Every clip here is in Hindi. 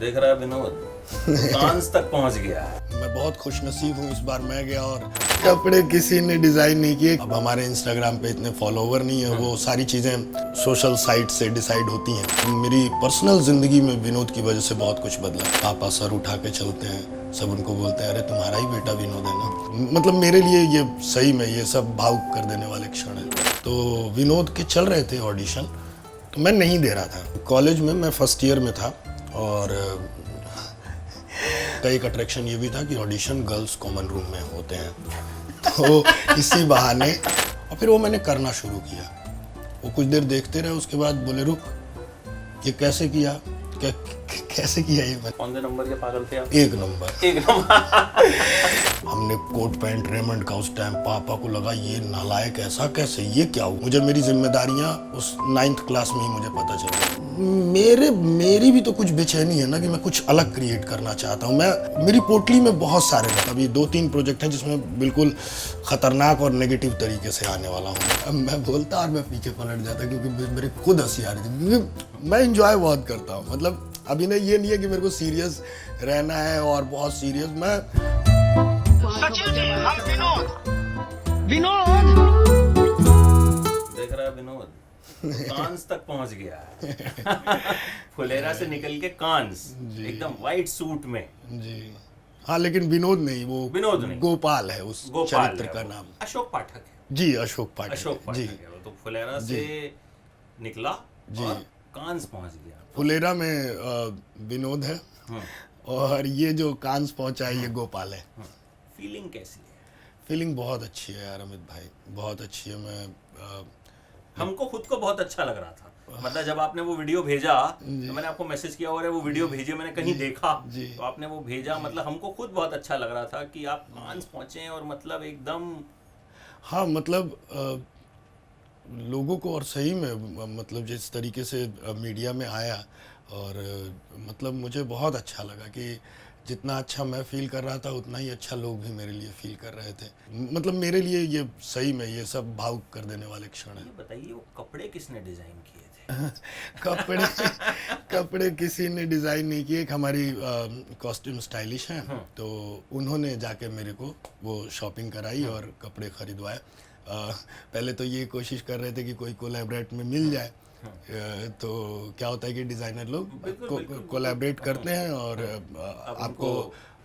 देख रहा है विनोद, कांस तक पहुंच गया है। मैं बहुत खुश नसीब हूँ, इस बार मैं गया और कपड़े किसी ने डिजाइन नहीं किए। अब हमारे इंस्टाग्राम पे इतने फॉलोवर नहीं है, वो सारी चीजें सोशल साइट से डिसाइड होती हैं। मेरी पर्सनल जिंदगी में विनोद की वजह से बहुत कुछ बदला। पापा सर उठा के चलते हैं, सब उनको बोलते हैं अरे तुम्हारा ही बेटा विनोद है ना। मतलब मेरे लिए ये सही में ये सब भावुक कर देने वाले क्षण है। तो विनोद के चल रहे थे ऑडिशन, तो मैं नहीं दे रहा था। कॉलेज में मैं फर्स्ट ईयर में था और का एक अट्रैक्शन ये भी था कि ऑडिशन गर्ल्स कॉमन रूम में होते हैं, तो इसी बहाने और फिर वो मैंने करना शुरू किया। वो कुछ देर देखते रहे, उसके बाद बोले रुक, ये कैसे किया, कैसे किया ये मैं। कौन से नंबर के पागल थे आप? एक नंबर। हमने कोट पैंट रेमंड का उस टाइम, पापा को लगा ये नालायक ऐसा कैसे, ये क्या हुआ। मुझे मेरी जिम्मेदारियां उस 9th क्लास में ही मुझे पता चला। मेरी भी तो कुछ बेचैनी है ना कि मैं कुछ अलग क्रिएट करना चाहता हूँ। मेरी पोटली में बहुत सारे अभी 2-3 प्रोजेक्ट हैं जिसमें बिल्कुल खतरनाक और नेगेटिव तरीके से आने वाला हूँ। अब मैं बोलता और मैं पीछे पलट जाता क्योंकि मेरे खुद हंसी आ रही थी, क्योंकि मैं इंजॉय बहुत करता हूँ। मतलब अभी नहीं, ये नहीं है कि मेरे को सीरियस रहना है और बहुत सीरियस। मैं सचिन जी, हम विनोद देख रहा है विनोद, कांस तक पहुंच गया है। फुलेरा से निकल के कांस, एकदम व्हाइट सूट में। जी हाँ, लेकिन विनोद नहीं, वो विनोद नहीं, गोपाल है उस चरित्र का नाम। अशोक पाठक है। जी अशोक पाठक। अशोक पाठक है वो। तो फुलेरा से निकला और कांस पहुंच गया। फुलेरा में विनोद है और ये जो कांस पहुंचा है ये गोपाल है। फीलिंग कैसी है? फीलिंग बहुत अच्छी है यार अमित भाई, बहुत अच्छी है। मैं हमको खुद को बहुत अच्छा लग रहा था। मतलब जब आपने वो वीडियो भेजा तो मैंने आपको मैसेज किया और वो वीडियो भेजे, मैंने कहीं देखा तो आपने वो भेजा। मतलब हमको खुद बहुत अच्छा लग रहा था कि आप कांस पहुंचे और मतलब एकदम। हाँ मतलब लोगों को, और सही में मतलब जिस तरीके से मीडिया में आया और मतलब मुझे बहुत अच्छा लगा कि जितना अच्छा मैं फील कर रहा था उतना ही अच्छा लोग भी मेरे लिए फील कर रहे थे। मतलब मेरे लिए ये सही में ये सब भावुक कर देने वाले क्षण है। ये बताइए वो कपड़े किसने डिजाइन किए थे? कपड़े किसी ने डिज़ाइन नहीं किए। एक हमारी कॉस्ट्यूम स्टाइलिश हैं, तो उन्होंने जाके मेरे को वो शॉपिंग कराई और कपड़े खरीदवाए। पहले तो ये कोशिश कर रहे थे कि कोई कोलैबोरेट में मिल जाए। तो क्या होता है कि डिज़ाइनर लोग कोलैबोरेट करते हैं और आपको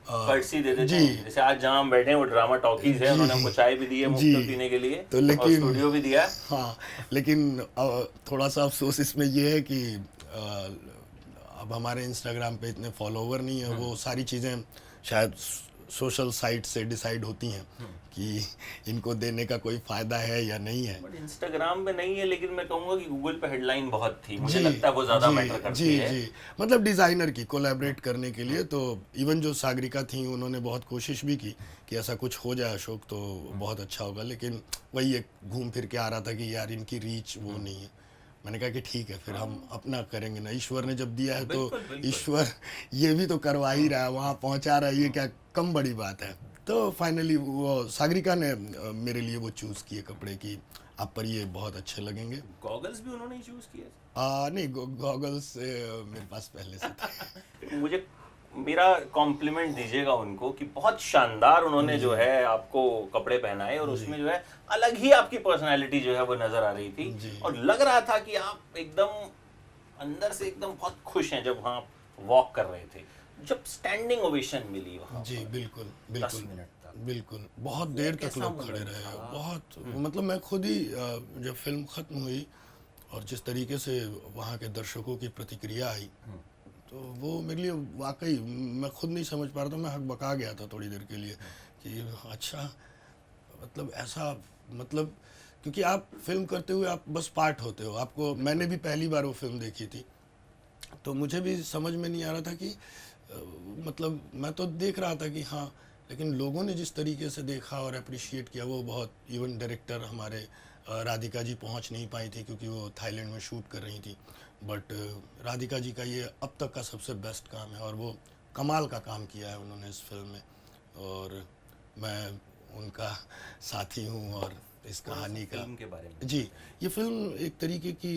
कर्टसी दे देते हैं। जैसे आज जहाँ हम बैठे हैं वो ड्रामा टॉकीज है, उन्होंने हमको चाय भी दी है मुफ्त में पीने के लिए, तो लेकिन और स्टूडियो भी दिया है। हाँ, लेकिन थोड़ा सा अफसोस इसमें ये है कि अब हमारे इंस्टाग्राम पे इतने फॉलोवर नहीं है। वो सारी चीज़ें शायद सोशल साइट से डिसाइड होती हैं कि इनको देने का कोई फायदा है या नहीं है। बट इंस्टाग्राम पे नहीं है, लेकिन मैं कहूँगा कि गूगल पे हेडलाइन बहुत थी। मुझे लगता है वो ज़्यादा मैटर करती है। जी मतलब डिज़ाइनर की कोलैबोरेट करने के लिए। तो इवन जो सागरिका थी उन्होंने बहुत कोशिश भी की कि ऐसा कुछ हो जाए अशोक तो बहुत अच्छा होगा, लेकिन वही एक घूम फिर के आ रहा था कि यार इनकी रीच वो नहीं है। मैंने कहा कि ठीक है, फिर हम अपना करेंगे ना। ईश्वर ने जब दिया है तो ईश्वर ये भी तो करवा ही रहा है, वहाँ पहुँचा रहा है, ये क्या कम बड़ी बात है। तो फाइनली वो सागरिका ने मेरे लिए वो चूज़ किए कपड़े की, आप पर ये बहुत अच्छे लगेंगे। गॉगल्स भी उन्होंने ही चूज किए? नहीं, गॉगल्स मेरे पास पहले से थे। मुझे मेरा कॉम्प्लीमेंट दीजिएगा उनको कि बहुत शानदार उन्होंने जो है आपको कपड़े पहनाए और उसमें जो है अलग ही आपकी पर्सनालिटी जो है वो नजर आ रही थी और लग रहा था कि आप एकदम अंदर से एकदम बहुत खुश हैं जब वहाँ वॉक कर रहे थे। जब स्टैंडिंग ओवेशन मिली वहाँ जी बिल्कुल 10 मिनट तक, बिल्कुल बहुत देर तक लोग खड़े रहे। बहुत मतलब मैं खुद ही जब फिल्म खत्म हुई और जिस तरीके से वहाँ के दर्शकों की प्रतिक्रिया आई तो वो मेरे लिए वाकई मैं खुद नहीं समझ पा रहा था। मैं हकबका गया था थोड़ी देर के लिए कि अच्छा, मतलब ऐसा, मतलब क्योंकि आप फिल्म करते हुए आप बस पार्ट होते हो। आपको, मैंने भी पहली बार वो फिल्म देखी थी तो मुझे भी समझ में नहीं आ रहा था कि मतलब मैं तो देख रहा था कि हाँ, लेकिन लोगों ने जिस तरीके से देखा और अप्रिशिएट किया वो बहुत। इवन डायरेक्टर हमारे राधिका जी पहुंच नहीं पाई थी क्योंकि वो थाईलैंड में शूट कर रही थी। बट राधिका जी का ये अब तक का सबसे बेस्ट काम है और वो कमाल का काम किया है उन्होंने इस फिल्म में, और मैं उनका साथी हूँ। और इस कहानी का फिल्म के बारे में जी, ये फिल्म एक तरीके की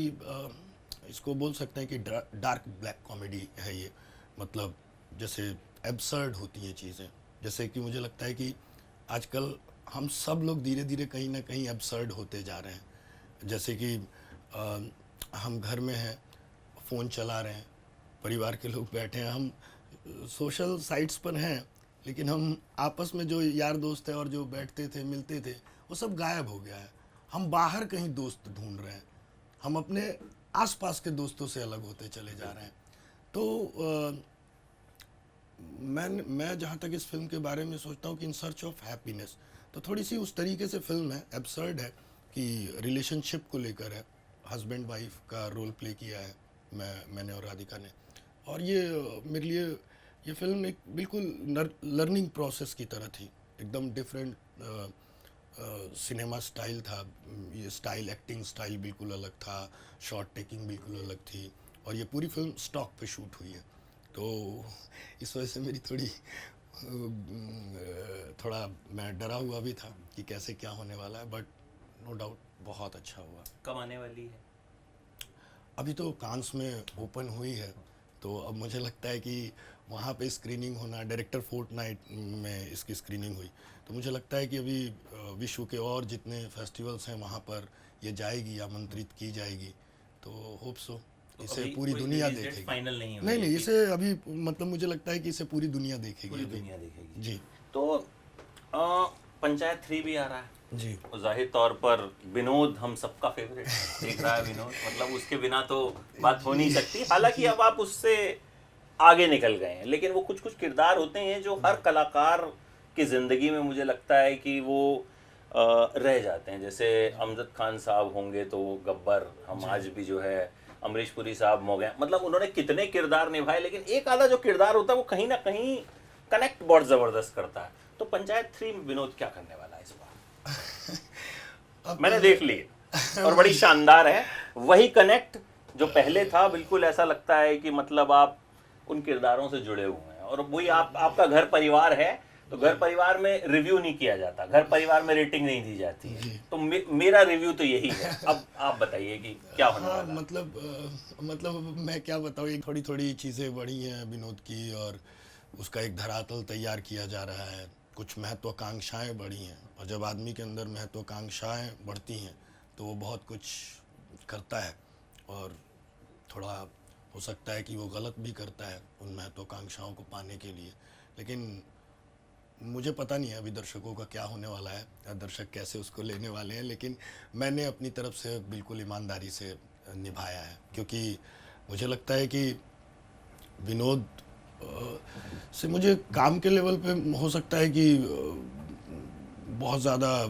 इसको बोल सकते हैं कि डार्क ब्लैक कॉमेडी है ये। मतलब जैसे एब्सर्ड होती हैं चीज़ें, जैसे कि मुझे लगता है कि आजकल हम सब लोग धीरे धीरे कहीं ना कहीं एब्सर्ड होते जा रहे हैं। जैसे कि हम घर में हैं, फ़ोन चला रहे हैं, परिवार के लोग बैठे हैं, हम सोशल साइट्स पर हैं, लेकिन हम आपस में जो यार दोस्त हैं और जो बैठते थे मिलते थे वो सब गायब हो गया है। हम बाहर कहीं दोस्त ढूंढ रहे हैं, हम अपने आसपास के दोस्तों से अलग होते चले जा रहे हैं। तो मैं जहाँ तक इस फिल्म के बारे में सोचता हूँ कि इन सर्च ऑफ हैप्पीनेस, तो थोड़ी सी उस तरीके से फिल्म है, एब्सर्ड है कि रिलेशनशिप को लेकर है, हस्बैंड वाइफ का रोल प्ले किया है मैंने और राधिका ने। और ये मेरे लिए ये फिल्म एक बिल्कुल लर्निंग प्रोसेस की तरह थी, एकदम डिफरेंट सिनेमा स्टाइल था। ये स्टाइल, एक्टिंग स्टाइल बिल्कुल अलग था, शॉट टेकिंग बिल्कुल अलग थी, और ये पूरी फिल्म स्टॉक पे शूट हुई है। तो इस वजह से मेरी थोड़ा मैं डरा हुआ भी था कि कैसे क्या होने वाला है, बट नो डाउट बहुत अच्छा हुआ। कब आने वाली है? अभी तो कांस में ओपन हुई है, तो अब मुझे लगता है कि वहाँ पे स्क्रीनिंग होना, डायरेक्टर फोर्टनाइट में इसकी स्क्रीनिंग हुई, तो मुझे लगता है कि अभी विश्व के और जितने फेस्टिवल्स हैं वहाँ पर ये जाएगी, आमंत्रित की जाएगी। तो होप सो इसे पूरी दुनिया देखेगी। फाइनल नहीं नहीं, इसे अभी मतलब मुझे लगता है कि इसे पूरी दुनिया देखेगी। पूरी दुनिया देखेगी जी। तो पंचायत 3 भी आ रहा है जी। और जाहिर तौर पर विनोद हम सबका फेवरेट है, देख रहा है विनोद, मतलब उसके बिना तो बात हो नहीं सकती। हालांकि अब आप उससे आगे निकल गए हैं, लेकिन वो कुछ कुछ किरदार होते हैं जो हर कलाकार की ज़िंदगी में मुझे लगता है कि वो रह जाते हैं। जैसे अमजद खान साहब होंगे तो गब्बर, हम आज भी जो है अमरीश पुरी साहब मोगे, मतलब उन्होंने कितने किरदार निभाए, लेकिन एक आधा जो किरदार होता है वो कहीं ना कहीं कनेक्ट बहुत ज़बरदस्त करता है। तो पंचायत 3 में विनोद क्या करने वाला है इस बार? मैंने देख ली और बड़ी शानदार है, वही कनेक्ट जो पहले था, बिल्कुल ऐसा लगता है कि मतलब आप उन किरदारों से जुड़े हुए हैं। और वही आपका घर परिवार है, तो घर परिवार में रिव्यू नहीं किया जाता, घर परिवार में रेटिंग नहीं दी जाती है, तो मेरा रिव्यू तो यही है। अब आप बताइए कि क्या होने वाला है? मतलब मैं क्या बताऊँ, थोड़ी थोड़ी चीज़ें बढ़ी हैं विनोद की, और उसका एक धरातल तैयार किया जा रहा है, कुछ महत्वाकांक्षाएं बढ़ी हैं, और जब आदमी के अंदर महत्वाकांक्षाएं बढ़ती हैं तो वो बहुत कुछ करता है, और थोड़ा हो सकता है कि वो गलत भी करता है उन महत्वाकांक्षाओं को पाने के लिए। लेकिन मुझे पता नहीं है अभी दर्शकों का क्या होने वाला है, दर्शक कैसे उसको लेने वाले हैं, लेकिन मैंने अपनी तरफ से बिल्कुल ईमानदारी से निभाया है, क्योंकि मुझे लगता है कि विनोद से मुझे काम के लेवल पे हो सकता है कि बहुत ज़्यादा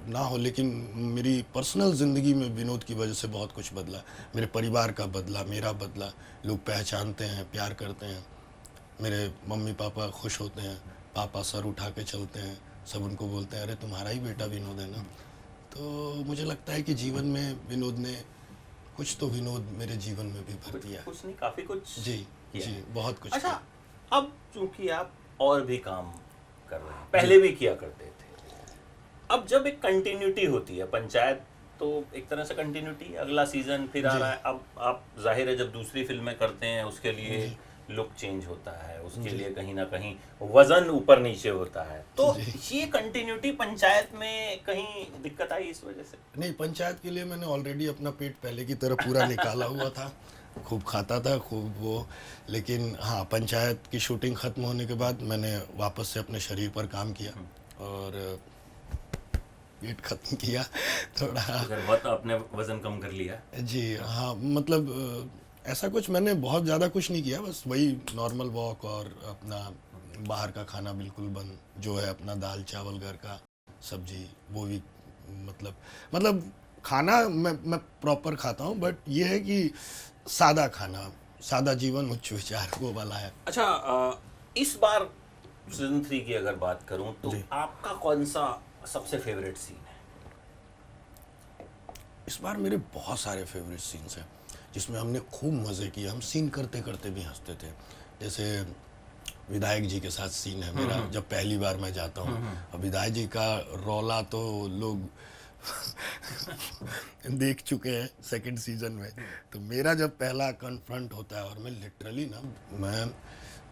ना हो, लेकिन मेरी पर्सनल ज़िंदगी में विनोद की वजह से बहुत कुछ बदला, मेरे परिवार का बदला, मेरा बदला, लोग पहचानते हैं, प्यार करते हैं, मेरे मम्मी पापा खुश होते हैं, पापा सर उठा के चलते हैं, सब उनको बोलते हैं अरे तुम्हारा ही बेटा विनोद है ना। तो मुझे लगता है कि जीवन में विनोद ने कुछ तो विनोद मेरे जीवन में भी भर दिया। कुछ नहीं, काफ़ी कुछ। जी जी, बहुत कुछ। अच्छा, अब चूंकि आप और भी काम कर रहे हैं, पहले भी किया करते थे, अब जब एक कंटिन्यूटी होती है, पंचायत तो एक तरह से कंटिन्यूटी, अगला सीजन फिर आ रहा है, अब आप जाहिर है जब दूसरी फिल्में करते हैं उसके लिए लुक चेंज होता है, उसके लिए कहीं ना कहीं वजन ऊपर नीचे होता है, तो ये कंटिन्यूटी पंचायत में कहीं दिक्कत आई इस वजह से? नहीं, पंचायत के लिए मैंने ऑलरेडी अपना पेट पहले की तरह पूरा निकाला हुआ था, खूब खाता था, खूब वो। लेकिन हाँ, पंचायत की शूटिंग ख़त्म होने के बाद मैंने वापस से अपने शरीर पर काम किया और वेट ख़त्म किया थोड़ा। बहुत आपने वज़न कम कर लिया? जी हाँ, मतलब ऐसा कुछ मैंने बहुत ज़्यादा कुछ नहीं किया, बस वही नॉर्मल वॉक और अपना बाहर का खाना बिल्कुल बंद, जो है अपना दाल चावल घर का सब्जी, वो भी मतलब खाना मैं प्रॉपर खाता हूँ, बट ये है कि सादा खाना, सादा जीवन उच्च विचार, वो वाला है। अच्छा, इस बार सीजन 3 की अगर बात करूं तो आपका कौन सा सबसे फेवरेट सीन है? इस बार मेरे बहुत सारे फेवरेट सीन्स हैं जिसमें हमने खूब मज़े किए, हम सीन करते करते भी हंसते थे। जैसे विधायक जी के साथ सीन है मेरा, जब पहली बार मैं जाता हूँ, और विधायक जी का रौला तो लोग देख चुके हैं सेकंड सीजन में, तो मेरा जब पहला कन्फ्रंट होता है और मैं लिटरली ना, मैं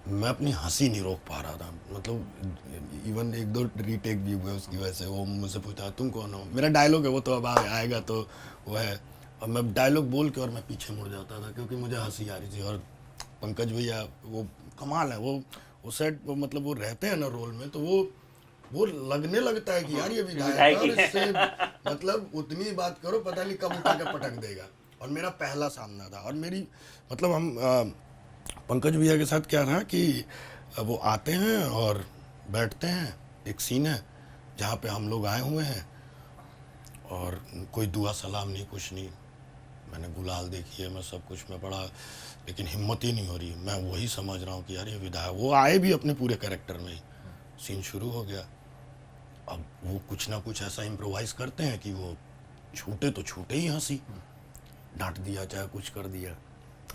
मैं अपनी हंसी नहीं रोक पा रहा था, मतलब इवन एक दो रीटेक भी हुए उसकी वजह से। वो मुझसे पूछता तुम कौन हो, मेरा डायलॉग है वो तो अब आएगा तो वो है, और मैं डायलॉग बोल के और मैं पीछे मुड़ जाता था क्योंकि मुझे हंसी आ रही थी। और पंकज भैया वो कमाल है, वो सेट वो मतलब वो रहते हैं ना रोल में, तो वो लगने लगता है कि यार ये विधायक है, और इससे मतलब उतनी बात करो पता नहीं कब उठा के पटक देगा। और मेरा पहला सामना था, और मेरी मतलब हम पंकज भैया के साथ क्या था कि वो आते हैं और बैठते हैं, एक सीन है जहाँ पे हम लोग आए हुए हैं और कोई दुआ सलाम नहीं, कुछ नहीं। मैंने गुलाल देखी है, मैं सब कुछ में पढ़ा, लेकिन हिम्मत ही नहीं हो रही। मैं वही समझ रहा हूँ कि यार ये विधायक, वो आए भी अपने पूरे कैरेक्टर में ही। सीन शुरू हो गया, अब वो कुछ ना कुछ ऐसा इम्प्रोवाइज करते हैं कि वो छूटे तो छूटे ही हंसी, डांट दिया चाहे कुछ कर दिया।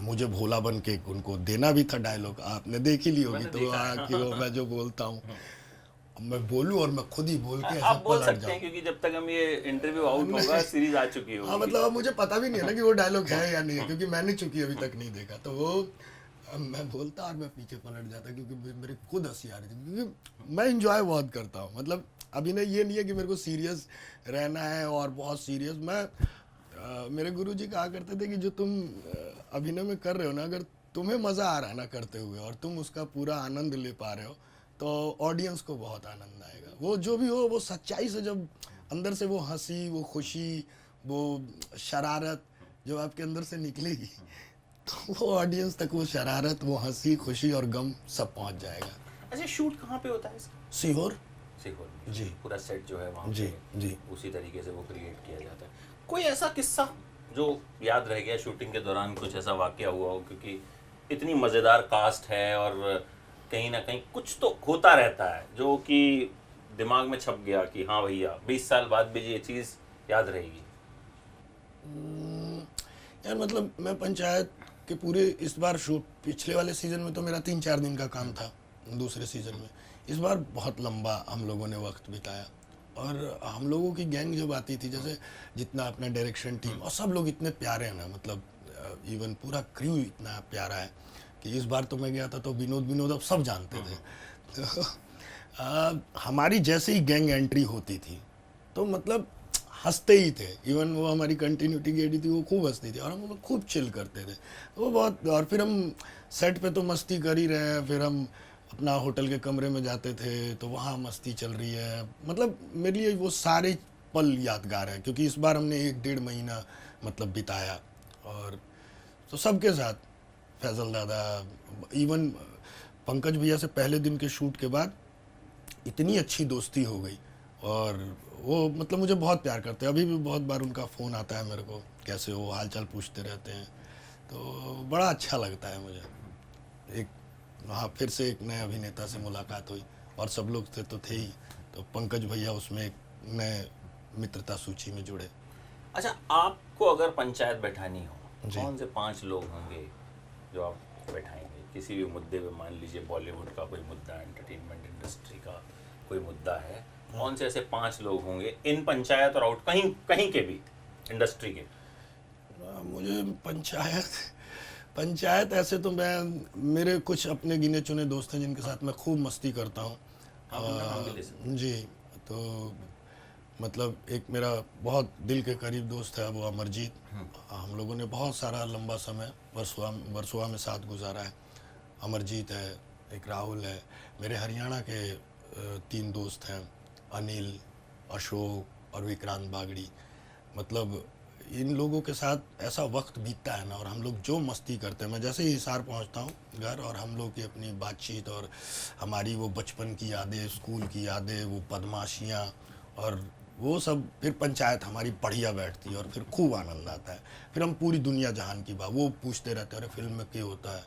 मुझे भोला बन के उनको देना भी था डायलॉग, आपने देख ही ली होगी तो कि वो मैं जो बोलता हूँ मैं बोलूँ और मैं खुद ही बोल के ऐसा आप बोल पलट सकते हैं जाऊँ। क्योंकि जब तक हम ये इंटरव्यू आउट होगा सीरीज आ चुकी होगी। हाँ मतलब अब मुझे पता भी नहीं है ना कि वो डायलॉग है या नहीं है, क्योंकि मैंने चूंकि अभी तक नहीं देखा। तो वो अब मैं बोलता और मैं पीछे पलट जाता क्योंकि मेरे खुद हंसी आ रही थी, क्योंकि मैं इंजॉय बहुत करता हूँ। मतलब अभिनय ये नहीं है कि मेरे को सीरियस रहना है और बहुत सीरियस। मैं मेरे गुरुजी कहा करते थे कि जो तुम अभिनय में कर रहे हो ना, अगर तुम्हें मज़ा आ रहा है ना करते हुए और तुम उसका पूरा आनंद ले पा रहे हो तो ऑडियंस को बहुत आनंद आएगा। वो जो भी हो वो सच्चाई से, जब अंदर से वो हंसी, वो खुशी, वो शरारत जब आपके अंदर से निकलेगी तो वो ऑडियंस तक वो शरारत, वो हंसी, खुशी और गम सब पहुंच जाएगा। अच्छा, शूट कहाँ पे होता है इसका? सीहोर सीहोर जी। पूरा सेट जो है वहाँ जी पे जी। उसी तरीके से वो क्रिएट किया जाता है। कोई ऐसा किस्सा जो याद रह गया शूटिंग के दौरान, कुछ ऐसा वाकया हुआ हो? क्योंकि इतनी मज़ेदार कास्ट है और कहीं ना कहीं कुछ तो होता रहता है जो कि दिमाग में छप गया कि हाँ भैया 20 साल बाद भी ये चीज़ याद रहेगी। यार मतलब मैं पंचायत के पूरे इस बार शूट, पिछले वाले सीज़न में तो मेरा 3-4 दिन का काम था, दूसरे सीज़न में इस बार बहुत लंबा हम लोगों ने वक्त बिताया। और हम लोगों की गैंग जब आती थी, जैसे जितना अपना डायरेक्शन टीम और सब लोग इतने प्यारे हैं ना, मतलब इवन पूरा क्रू इतना प्यारा है कि इस बार तो मैं गया था तो विनोद अब सब जानते थे। तो हमारी जैसे ही गैंग एंट्री होती थी तो मतलब हंसते ही थे। इवन वो हमारी कंटिन्यूटी गेडी थी, वो खूब हंसती थी और हम लोग खूब चिल करते थे। तो वो बहुत, और फिर हम सेट पे तो मस्ती कर ही रहे हैं, फिर हम अपना होटल के कमरे में जाते थे तो वहाँ मस्ती चल रही है। मतलब मेरे लिए वो सारे पल यादगार हैं, क्योंकि इस बार हमने 1-1.5 महीना मतलब बिताया और तो सबके साथ, फैजल दादा, इवन पंकज भैया से पहले दिन के शूट के बाद इतनी अच्छी दोस्ती हो गई। और वो मतलब मुझे बहुत प्यार करते हैं, अभी भी बहुत बार उनका फ़ोन आता है मेरे को, कैसे हो, हालचाल पूछते रहते हैं। तो बड़ा अच्छा लगता है मुझे। एक वहाँ फिर से एक नए अभिनेता से मुलाकात हुई और सब लोग तो थे ही, तो पंकज भैया उसमें एक नए मित्रता सूची में जुड़े। अच्छा, आपको अगर पंचायत बैठानी हो, कौन से 5 लोग होंगे जो आप बैठाएंगे किसी भी मुद्दे पे? मान लीजिए बॉलीवुड का कोई मुद्दा, एंटरटेनमेंट इंडस्ट्री का कोई मुद्दा है, कौन से ऐसे 5 लोग होंगे इन पंचायत और आउट, कहीं के भी इंडस्ट्री के? मुझे पंचायत ऐसे तो मेरे कुछ अपने गिने चुने दोस्त हैं जिनके साथ मैं खूब मस्ती करता हूँ। जी, तो मतलब एक मेरा बहुत दिल के करीब दोस्त है वो अमरजीत। हम लोगों ने बहुत सारा लंबा समय वर्सोवा में साथ गुजारा है। अमरजीत है, एक राहुल है, मेरे हरियाणा के 3 दोस्त हैं, अनिल, अशोक और विक्रांत बागड़ी। मतलब इन लोगों के साथ ऐसा वक्त बीतता है ना, और हम लोग जो मस्ती करते हैं, मैं जैसे ही हिसार पहुंचता हूँ घर और हम लोग की अपनी बातचीत और हमारी वो बचपन की यादें, स्कूल की यादें, वो बदमाशियाँ और वो सब, फिर पंचायत हमारी बढ़िया बैठती है और फिर खूब आनंद आता है। फिर हम पूरी दुनिया जहान की बात वो पूछते रहते हैं, अरे फिल्म में क्या होता है,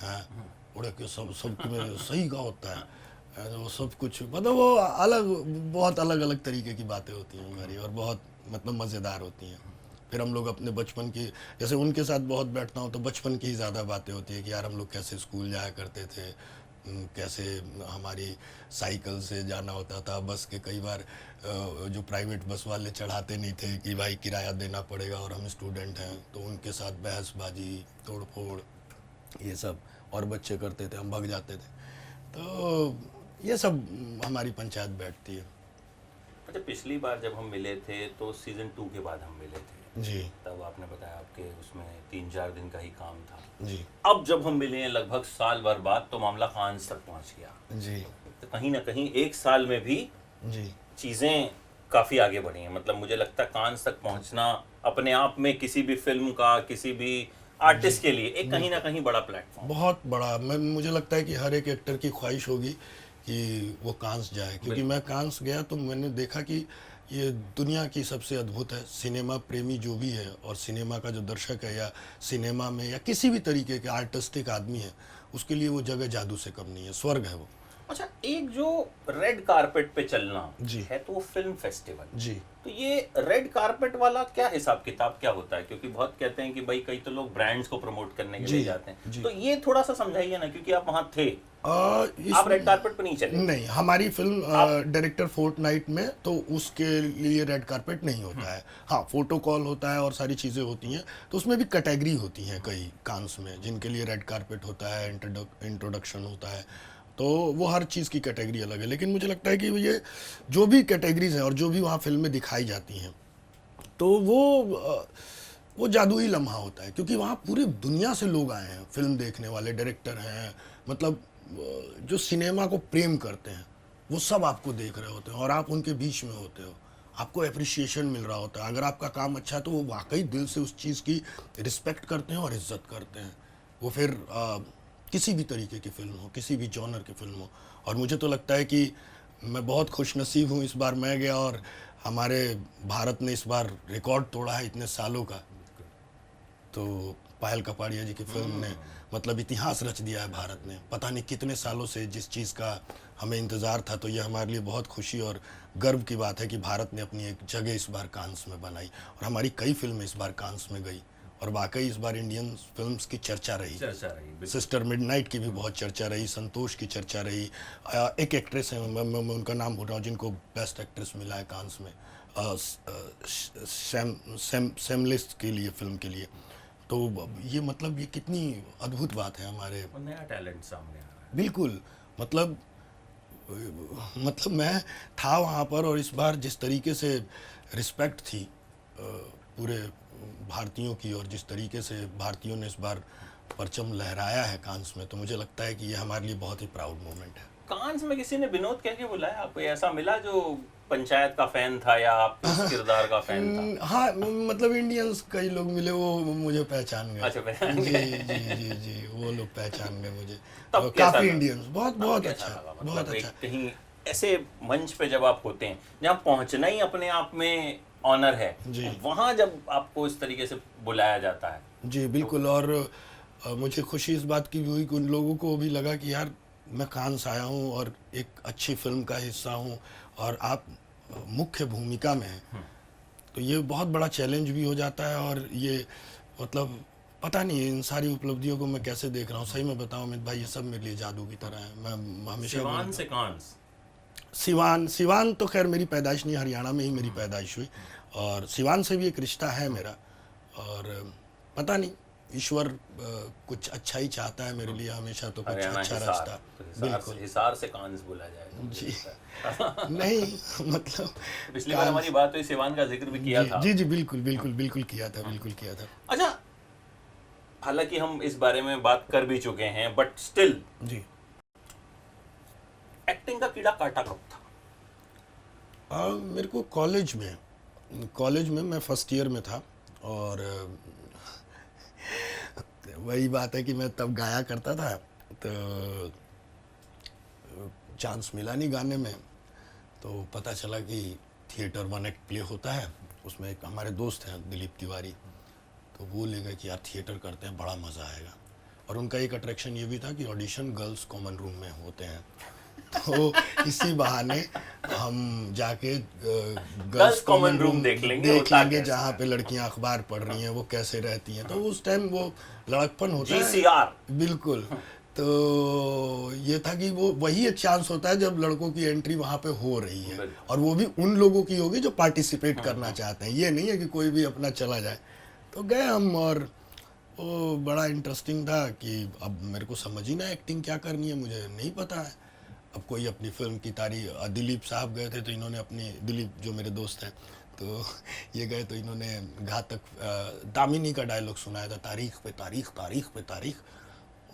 हैं उड़े के सब में सही का होता है, वो सब कुछ मतलब वो अलग, बहुत अलग अलग तरीके की बातें होती हैं हमारी और बहुत मतलब मज़ेदार होती हैं। फिर हम लोग अपने बचपन की, जैसे उनके साथ बहुत बैठता हूँ तो बचपन की ही ज़्यादा बातें होती है कि यार हम लोग कैसे स्कूल जाया करते थे, कैसे हमारी साइकिल से जाना होता था, बस के कई बार जो प्राइवेट बस वाले चढ़ाते नहीं थे कि भाई किराया देना पड़ेगा और हम स्टूडेंट हैं, तो उनके साथ बहसबाजी, तोड़फोड़, ये सब। और बच्चे करते थे, हम भाग जाते थे। तो ये सब हमारी पंचायत बैठती है। अच्छा, पिछली बार जब हम मिले थे तो सीजन 2 के बाद हम मिले थे, जी तब आपने बताया आपके उसमें 3-4 दिन का ही काम था। जी अब जब हम मिले हैं लगभग साल भर बाद, तो मामला कांस तक पहुंच गया। जी तो कहीं ना कहीं 1 साल में भी जी चीज़ें काफ़ी आगे बढ़ी हैं। मतलब मुझे लगता है कांस तक पहुंचना अपने आप में किसी भी फिल्म का, किसी भी आर्टिस्ट के लिए एक कहीं ना कहीं बड़ा प्लेटफॉर्म। बहुत बड़ा। मुझे लगता है कि हर एक एक्टर की ख्वाहिश होगी कि वो कांस जाए, क्योंकि मैं कांस गया तो मैंने देखा कि ये दुनिया की सबसे अद्भुत है। सिनेमा प्रेमी जो भी है और सिनेमा का जो दर्शक है या सिनेमा में या किसी भी तरीके के आर्टिस्टिक आदमी है, उसके लिए वो जगह जादू से कम नहीं है, स्वर्ग है वो। अच्छा, एक जो रेड कारपेट पे चलना जी। है तो वो फिल्म फेस्टिवल। जी तो ये रेड कारपेट वाला क्या हिसाब किताब क्या होता है? क्योंकि बहुत कहते हैं कि भाई कई तो लोग ब्रांड्स को प्रमोट करने के जी, लिए जाते हैं, जी। तो ये थोड़ा सा समझाइए ना, क्योंकि आप वहाँ थे। इस आप रेड कारपेट पे नहीं चले? नहीं, हमारी फिल्म डायरेक्टर फोर्टनाइट में तो उसके लिए रेड कारपेट नहीं होता है। हाँ, फोटो कॉल होता है और सारी चीज़ें होती हैं, तो उसमें भी कैटेगरी होती हैं कई कांस में जिनके लिए रेड कारपेट होता है, इंट्रोडक्शन होता है, तो वो हर चीज़ की कैटेगरी अलग है। लेकिन मुझे लगता है कि ये जो भी कैटेगरीज हैं और जो भी वहाँ फिल्म में दिखाई जाती हैं, तो वो जादुई लम्हा होता है, क्योंकि वहाँ पूरी दुनिया से लोग आए हैं, फिल्म देखने वाले, डायरेक्टर हैं, मतलब जो सिनेमा को प्रेम करते हैं, वो सब आपको देख रहे होते हैं और आप उनके बीच में होते हो, आपको अप्रिसिएशन मिल रहा होता है। अगर आपका काम अच्छा है तो वो वाकई दिल से उस चीज़ की रिस्पेक्ट करते हैं और इज्जत करते हैं। वो फिर किसी भी तरीके की फिल्म हो, किसी भी जॉनर की फिल्म हो। और मुझे तो लगता है कि मैं बहुत खुशनसीब हूँ, इस बार मैं गया और हमारे भारत ने इस बार रिकॉर्ड तोड़ा है इतने सालों का। तो पायल कपाड़िया जी की फिल्म ने मतलब इतिहास रच दिया है भारत ने। पता नहीं कितने सालों से जिस चीज़ का हमें इंतज़ार था, तो ये हमारे लिए बहुत खुशी और गर्व की बात है कि भारत ने अपनी एक जगह इस बार कांस में बनाई और हमारी कई फिल्में इस बार कांस में गई। और वाकई इस बार इंडियन फिल्म्स की चर्चा रही। सिस्टर मिडनाइट की भी बहुत चर्चा रही, संतोष की चर्चा रही। एक एक्ट्रेस है, मैं उनका नाम भूल रहा हूँ, जिनको बेस्ट एक्ट्रेस मिला है कांस में, सेमलेस के लिए, फिल्म के लिए। तो ये मतलब ये कितनी अद्भुत बात है हमारे, नया टैलेंट सामने आ रहा है। बिल्कुल। मतलब मैं था वहाँ पर और इस बार जिस तरीके से रिस्पेक्ट थी पूरे भारतीयों की और जिस तरीके से भारतीयों ने इस बार परचम लहराया है कांस में, तो मुझे लगता है कि ये हमारे लिए बहुत ही प्राउड मोमेंट है। कांस में किसी ने विनोद कह के बुलाया आपको? ऐसा मिला जो पंचायत का फैन था या आपके उस किरदार का फैन था? हाँ, मतलब इंडियंस कई लोग मिले, वो मुझे पहचान गए। अच्छा, पहचान जी गए। जी जी, वो लोग पहचान गए मुझे। तब कैसा काफी लगा? इंडियंस, बहुत कैसा अच्छा, लगा? बहुत मतलब अच्छा। एक कहीं ऐसे मंच पे जब आप होते हैं जहाँ पहुंचना ही अपने आप में ऑनर है, जी। वहां जब आपको इस तरीके से बुलाया जाता है। जी बिल्कुल। और मुझे खुशी इस बात की भी हुई कि उन लोगों को भी लगा कि यार मैं कांस आया हूँ और एक अच्छी फिल्म का हिस्सा हूँ और आप मुख्य भूमिका में हैं, तो ये बहुत बड़ा चैलेंज भी हो जाता है। और ये मतलब पता नहीं इन सारी उपलब्धियों को मैं कैसे देख रहा हूँ, सही में बताऊँ अमित भाई, ये सब मेरे लिए जादू की तरह है। मैं हमेशा सिवान से कांस। सिवान तो खैर मेरी पैदाइश नहीं, हरियाणा में ही मेरी पैदाइश हुई और सिवान से भी एक रिश्ता है मेरा। और पता नहीं ईश्वर कुछ अच्छा ही चाहता है मेरे लिए हमेशा, तो कुछ हरियाणा अच्छा हिसार, रास्ता। तो बिल्कुल। हिसार से कांस बोला जाए जी नहीं मतलब पिछली बार हमारी बात हुई, सिवान का जिक्र भी किया था। जी जी बिल्कुल किया था, बिल्कुल किया था। अच्छा, हालांकि हम इस बारे में बात कर भी चुके हैं, बट स्टिल जी एक्टिंग का कीड़ा काटा कब था? मेरे को कॉलेज में मैं फर्स्ट ईयर में था और वही बात है कि मैं तब गाया करता था, तो चांस मिला नहीं गाने में। तो पता चला कि थिएटर 1 एक्ट प्ले होता है, उसमें एक हमारे दोस्त हैं दिलीप तिवारी, तो वो ले गए कि यार थिएटर करते हैं, बड़ा मज़ा आएगा। और उनका एक अट्रैक्शन ये भी था कि ऑडिशन गर्ल्स कॉमन रूम में होते हैं, तो इसी बहाने हम जाके गर्ल्स कॉमन रूम देख लेंगे जहाँ पे लड़कियाँ अखबार पढ़ रही हैं वो कैसे रहती हैं। तो उस टाइम वो लड़कपन होता है, GCR। बिल्कुल। तो ये था कि वो वही एक चांस होता है जब लड़कों की एंट्री वहाँ पे हो रही है, और वो भी उन लोगों की होगी जो पार्टिसिपेट करना चाहते हैं, ये नहीं है कि कोई भी अपना चला जाए। तो गए हम और वो बड़ा इंटरेस्टिंग था कि अब मेरे को समझ ही ना एक्टिंग क्या करनी है, मुझे नहीं पता है। अब कोई अपनी फिल्म की तारीफ, दिलीप साहब गए थे तो इन्होंने अपनी, दिलीप जो मेरे दोस्त हैं, तो ये गए तो इन्होंने घातक दामिनी का डायलॉग सुनाया था, तारीख पे तारीख, तारीख पे तारीख।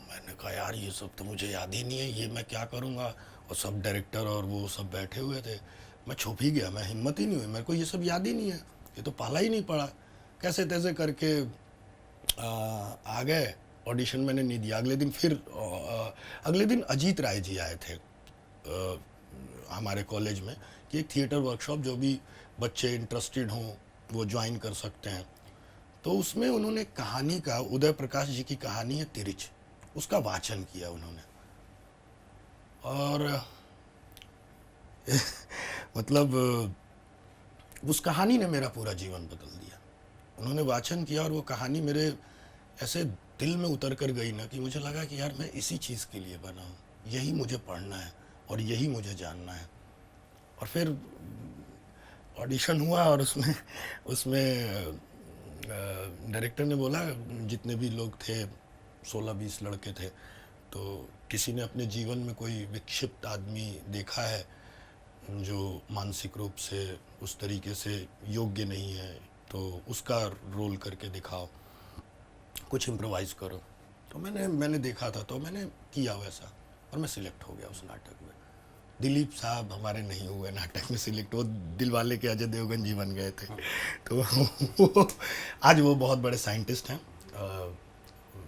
मैंने कहा यार ये सब तो मुझे याद ही नहीं है, ये मैं क्या करूँगा। और सब डायरेक्टर और वो सब बैठे हुए थे, मैं छुप ही गया, मैं हिम्मत ही नहीं हुई, मेरे को ये सब याद ही नहीं है, ये तो पाला ही नहीं पड़ा। कैसे तैसे करके आ गए। ऑडिशन मैंने नहीं दिया। अगले दिन फिर अगले दिन अजीत राय जी आए थे हमारे कॉलेज में कि एक थिएटर वर्कशॉप जो भी बच्चे इंटरेस्टेड हों वो ज्वाइन कर सकते हैं। तो उसमें उन्होंने कहानी का, उदय प्रकाश जी की कहानी है तिरिच, उसका वाचन किया उन्होंने। और मतलब उस कहानी ने मेरा पूरा जीवन बदल दिया। उन्होंने वाचन किया और वो कहानी मेरे ऐसे दिल में उतर कर गई ना कि मुझे लगा कि यार मैं इसी चीज़ के लिए बना हूँ, यही मुझे पढ़ना है और यही मुझे जानना है। और फिर ऑडिशन हुआ और उसमें उसमें डायरेक्टर ने बोला जितने भी लोग थे 16-20 लड़के थे, तो किसी ने अपने जीवन में कोई विक्षिप्त आदमी देखा है जो मानसिक रूप से उस तरीके से योग्य नहीं है, तो उसका रोल करके दिखाओ, कुछ इम्प्रोवाइज़ करो। तो मैंने देखा था, तो मैंने किया वैसा और मैं सिलेक्ट हो गया उस नाटक में। दिलीप साहब हमारे नहीं हुए नाटक में सिलेक्ट, वो दिलवाले के अजय देवगन जी बन गए थे। तो आज वो बहुत बड़े साइंटिस्ट हैं,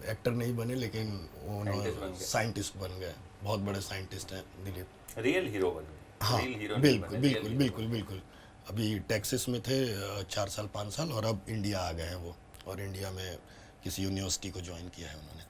एक्टर नहीं बने लेकिन वो साइंटिस्ट बन गए, बहुत बड़े साइंटिस्ट हैं दिलीप। रियल हीरो बन गए। हाँ रियल हीरो नहीं बिल्कुल बने, बिल्कुल रियल बिल्कुल बिल्कुल। अभी टेक्सास में थे 4 साल 5 साल और अब इंडिया आ गए हैं वो, और इंडिया में किसी यूनिवर्सिटी को ज्वाइन किया है उन्होंने।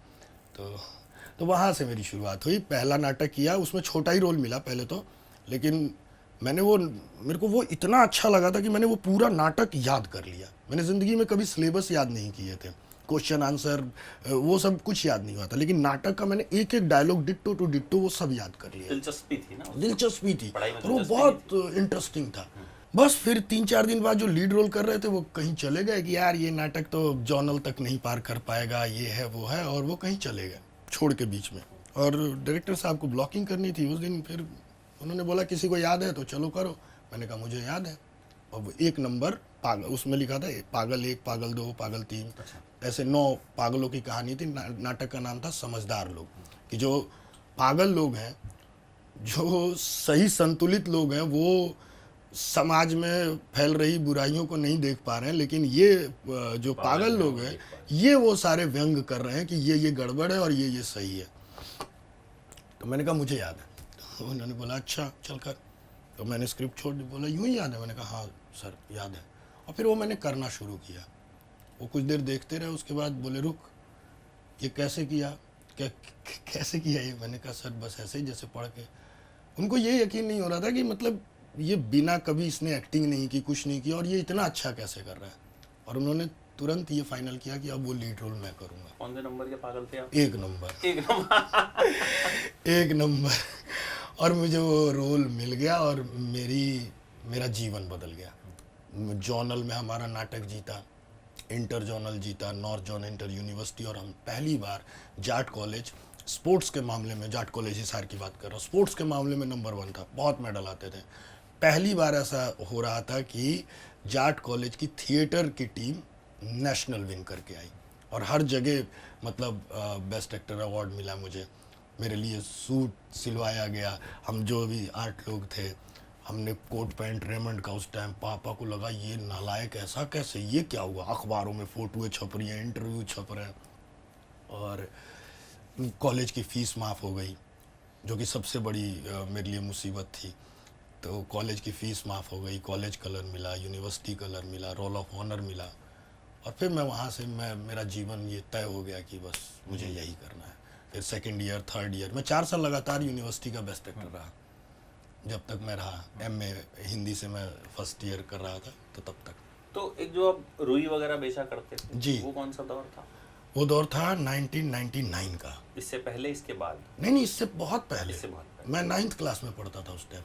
तो वहाँ से मेरी शुरुआत हुई। पहला नाटक किया, उसमें छोटा ही रोल मिला पहले तो, लेकिन मेरे को वो इतना अच्छा लगा था कि मैंने वो पूरा नाटक याद कर लिया। मैंने ज़िंदगी में कभी सिलेबस याद नहीं किए थे, क्वेश्चन आंसर वो सब कुछ याद नहीं हुआ था, लेकिन नाटक का मैंने एक एक डायलॉग डिट्टो टू डिट्टो वो सब याद कर लिया। दिलचस्पी थी ना, दिलचस्पी थी पढ़ाई में और वो दिलचस्पी बहुत इंटरेस्टिंग था। बस फिर 3-4 दिन बाद जो लीड रोल कर रहे थे वो कहीं चले गए कि यार ये नाटक तो जर्नल तक नहीं पार कर पाएगा, ये है वो है, और वो कहीं चले गए छोड़ के बीच में। और डायरेक्टर साहब को ब्लॉकिंग करनी थी उस दिन, फिर उन्होंने बोला किसी को याद है तो चलो करो। मैंने कहा मुझे याद है। और वो 1 नंबर पागल, उसमें लिखा था पागल 1, पागल 2, पागल 3, ऐसे 9 पागलों की कहानी थी। नाटक का नाम था समझदार लोग, कि जो पागल लोग हैं, जो सही संतुलित लोग हैं, वो समाज में फैल रही बुराइयों को नहीं देख पा रहे हैं, लेकिन ये जो पागल लोग हैं ये वो सारे व्यंग कर रहे हैं कि ये गड़बड़ है और ये सही है। तो मैंने कहा मुझे याद है। तो उन्होंने बोला अच्छा चल कर। तो मैंने स्क्रिप्ट छोड़ दी, बोला यूँ ही याद है। मैंने कहा हाँ सर याद है। और फिर वो मैंने करना शुरू किया। वो कुछ देर देखते रहे, उसके बाद बोले रुक, ये कैसे किया, कैसे किया ये? मैंने कहा सर बस ऐसे ही जैसे पढ़ के। उनको ये यकीन नहीं हो रहा था कि मतलब ये बिना कभी इसने एक्टिंग नहीं की, कुछ नहीं किया, और ये इतना अच्छा कैसे कर रहा है। और उन्होंने तुरंत ये फाइनल किया कि अब वो लीड रोल मैं करूँगा। कौन से नंबर के पागल थे आप? 1 नंबर। 1 नंबर। 1 नंबर। और मुझे वो रोल मिल गया और मेरा जीवन बदल गया। जर्नल में हमारा नाटक जीता, इंटर जर्नल जीता, नॉर्थ जॉन इंटर यूनिवर्सिटी, और हम पहली बार जाट कॉलेज स्पोर्ट्स के मामले में, जाट कॉलेज हिसार की बात कर रहा हूँ, स्पोर्ट्स के मामले में नंबर 1 था, बहुत मेडल आते थे। पहली बार ऐसा हो रहा था कि जाट कॉलेज की थिएटर की टीम नेशनल विन करके आई, और हर जगह मतलब बेस्ट एक्टर अवार्ड मिला मुझे। मेरे लिए सूट सिलवाया गया। हम जो भी 8 लोग थे, हमने कोट पैंट रेमंड का, उस टाइम पापा को लगा ये नालायक ऐसा कैसे, ये क्या हुआ। अखबारों में फ़ोटोएँ छप रही हैं, इंटरव्यू छप रहे हैं। और कॉलेज की फ़ीस माफ़ हो गई, जो कि सबसे बड़ी मेरे लिए मुसीबत थी। तो कॉलेज की फ़ीस माफ़ हो गई, कॉलेज कलर मिला, यूनिवर्सिटी कलर मिला, रोल ऑफ ऑनर मिला। और फिर मैं वहाँ से मेरा जीवन ये तय हो गया कि बस मुझे यही करना है। फिर 2nd ईयर 3rd ईयर मैं 4 साल लगातार यूनिवर्सिटी का बेस्ट एक्टर रहा, जब तक मैं रहा। MA हिंदी से मैं 1st ईयर कर रहा था, तो तब तक। तो एक जो आप रुई वगैरह बेचा करते थे जी, वो कौन सा दौर था? वो दौर था 1999 का। इससे पहले, इसके बाद? नहीं, इससे बहुत पहले। इससे बहुत पहले। मैं 9th क्लास में पढ़ता था उस टाइम।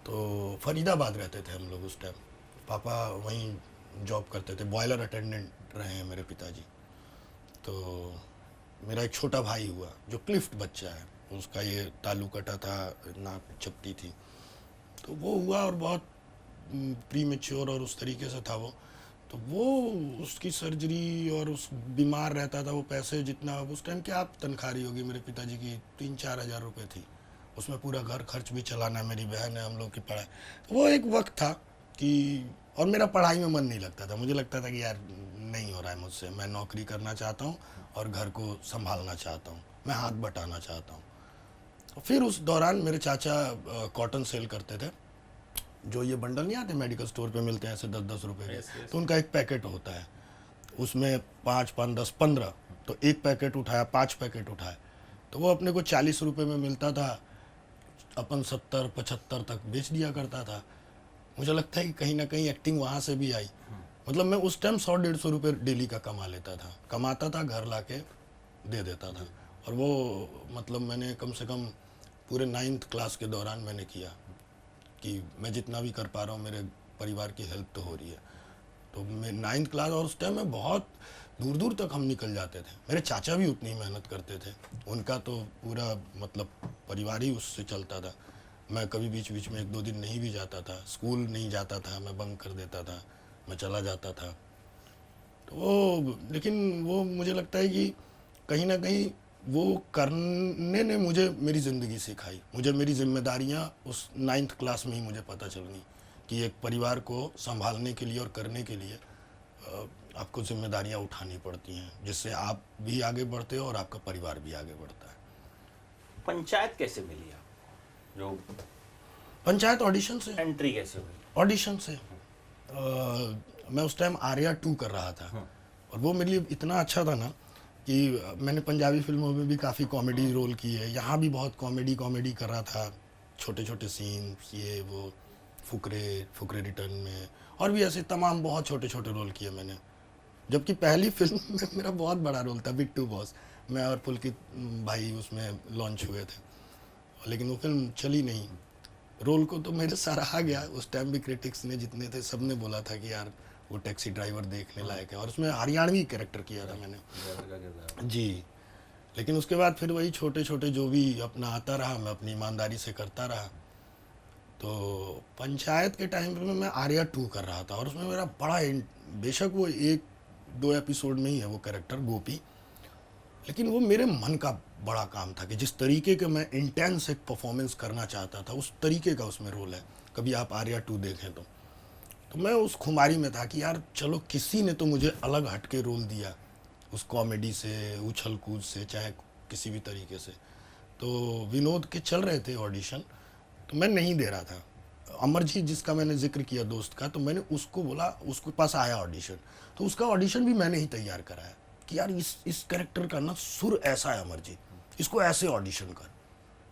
तो फरीदाबाद रहते थे हम लोग उस टाइम। पापा वहीं जॉब करते थे, बॉयलर अटेंडेंट रहे हैं मेरे पिताजी। तो मेरा एक छोटा भाई हुआ जो क्लिफ्ट बच्चा है, उसका ये तालू कटा था, नाक चपटी थी, तो वो हुआ और बहुत प्री मेच्योर और उस तरीके से था वो। तो वो उसकी सर्जरी और उस बीमार रहता था, वो पैसे जितना उस टाइम क्या तनख्वाह रही होगी मेरे पिताजी की 3-4 हज़ार रुपये थी, उसमें पूरा घर खर्च भी चलाना, मेरी बहन है, हम लोग की पढ़ाई। तो वो एक वक्त था कि, और मेरा पढ़ाई में मन नहीं लगता था, मुझे लगता था कि यार नहीं हो रहा है मुझसे, मैं नौकरी करना चाहता हूँ और घर को संभालना चाहता हूँ, मैं हाथ बटाना चाहता हूँ। तो फिर उस दौरान मेरे चाचा कॉटन सेल करते थे, जो ये बंडल नहीं आते मेडिकल स्टोर पे मिलते हैं ऐसे 10-10 रुपए के, तो उनका एक पैकेट होता है, उसमें 5, 5, 10, 15, तो एक पैकेट उठाया, 5 पैकेट उठाए, तो वो अपने को 40 रुपये में मिलता था, अपन 70-75 तक बेच दिया करता था। मुझे लगता है कि कहीं ना कहीं एक्टिंग वहाँ से भी आई। मतलब मैं उस टाइम 100-150 रुपये डेली का कमा लेता था, कमाता था, घर ला के दे देता था। और वो मतलब मैंने कम से कम पूरे 9th क्लास के दौरान मैंने किया कि मैं जितना भी कर पा रहा हूँ, मेरे परिवार की हेल्प तो हो रही है। तो मैं 9th क्लास, और उस टाइम में बहुत दूर दूर तक हम निकल जाते थे। मेरे चाचा भी उतनी मेहनत करते थे, उनका तो पूरा मतलब परिवार ही उससे चलता था। मैं कभी बीच बीच में 1-2 दिन नहीं भी जाता था, स्कूल नहीं जाता था, मैं बंक कर देता था, मैं चला जाता था। तो वो, लेकिन वो मुझे लगता है कि कहीं ना कहीं वो करने ने मुझे मेरी ज़िंदगी सिखाई। मुझे मेरी जिम्मेदारियाँ उस 9th क्लास में ही मुझे पता चल गई कि एक परिवार को संभालने के लिए और करने के लिए आपको जिम्मेदारियाँ उठानी पड़ती हैं, जिससे आप भी आगे बढ़ते हो और आपका परिवार भी आगे बढ़ता है। पंचायत कैसे मिली आपको? जो पंचायत ऑडिशन से, एंट्री कैसे हुई? ऑडिशन से। मैं उस टाइम आर्या 2 कर रहा था, और वो मेरे लिए इतना अच्छा था ना कि मैंने पंजाबी फिल्मों में भी काफ़ी कॉमेडी रोल किए, यहाँ भी बहुत कॉमेडी कर रहा था, छोटे छोटे सीन्स, ये वो, फुकरे रिटर्न में, और भी ऐसे तमाम बहुत छोटे छोटे रोल किए मैंने। जबकि पहली फिल्म में मेरा बहुत बड़ा रोल था, बिट्टू बॉस, मैं और पुलकित भाई उसमें लॉन्च हुए थे, लेकिन वो फिल्म चली नहीं। रोल को तो मेरे सराहा गया, उस टाइम भी क्रिटिक्स ने जितने थे सब ने बोला था कि यार वो टैक्सी ड्राइवर देखने लायक है, और उसमें हरियाणवी कैरेक्टर किया था मैंने जी। लेकिन उसके बाद फिर वही छोटे छोटे जो भी अपना आता रहा, मैं अपनी ईमानदारी से करता रहा। तो पंचायत के टाइम पे मैं आर्या 2 कर रहा था, और उसमें मेरा बड़ा, बेशक वो 1-2 एपिसोड में ही है वो कैरेक्टर गोपी, लेकिन वो मेरे मन का बड़ा काम था कि जिस तरीके के मैं इंटेंस एक परफॉर्मेंस करना चाहता था, उस तरीके का उसमें रोल है। कभी आप आर्या 2 देखें तो मैं उस खुमारी में था कि यार चलो किसी ने तो मुझे अलग हट के रोल दिया, उस कॉमेडी से, उछल कूद से, चाहे किसी भी तरीके से। तो विनोद के चल रहे थे ऑडिशन, तो मैं नहीं दे रहा था। अमरजीत जिसका मैंने जिक्र किया दोस्त का, तो मैंने उसको बोला, उसके पास आया ऑडिशन, तो उसका ऑडिशन भी मैंने ही तैयार कराया कि यार इस कैरेक्टर का ना सुर ऐसा है अमरजीत, इसको ऐसे ऑडिशन कर,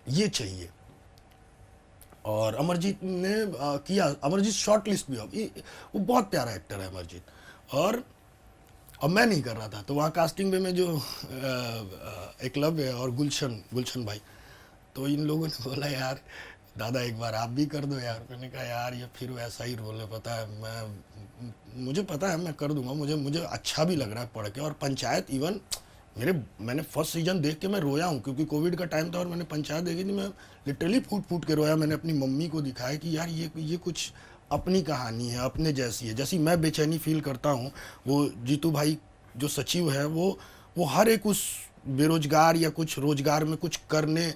ये चाहिए। और अमरजीत ने किया। अमरजीत शॉर्ट लिस्ट भी हो, वो बहुत प्यारा एक्टर है अमरजीत, और अब मैं नहीं कर रहा था। तो वहाँ कास्टिंग में जो एकलव्य और गुलशन भाई, तो इन लोगों ने बोला यार दादा एक बार आप भी कर दो यार। मैंने कहा यार ये फिर वैसा ही रोल है, पता है मुझे पता है मैं कर दूंगा, मुझे अच्छा भी लग रहा है पढ़ के। और पंचायत इवन मैंने फर्स्ट सीजन देख के मैं रोया हूँ, क्योंकि कोविड का टाइम था और मैंने पंचायत देखी थी, मैं लिटरली फूट के रोया। मैंने अपनी मम्मी को दिखाया कि यार ये कुछ अपनी कहानी है, अपने जैसी है, जैसी मैं बेचैनी फील करता हूँ। वो जीतू भाई जो सचिव है, वो हर एक उस बेरोजगार या कुछ रोजगार में कुछ करने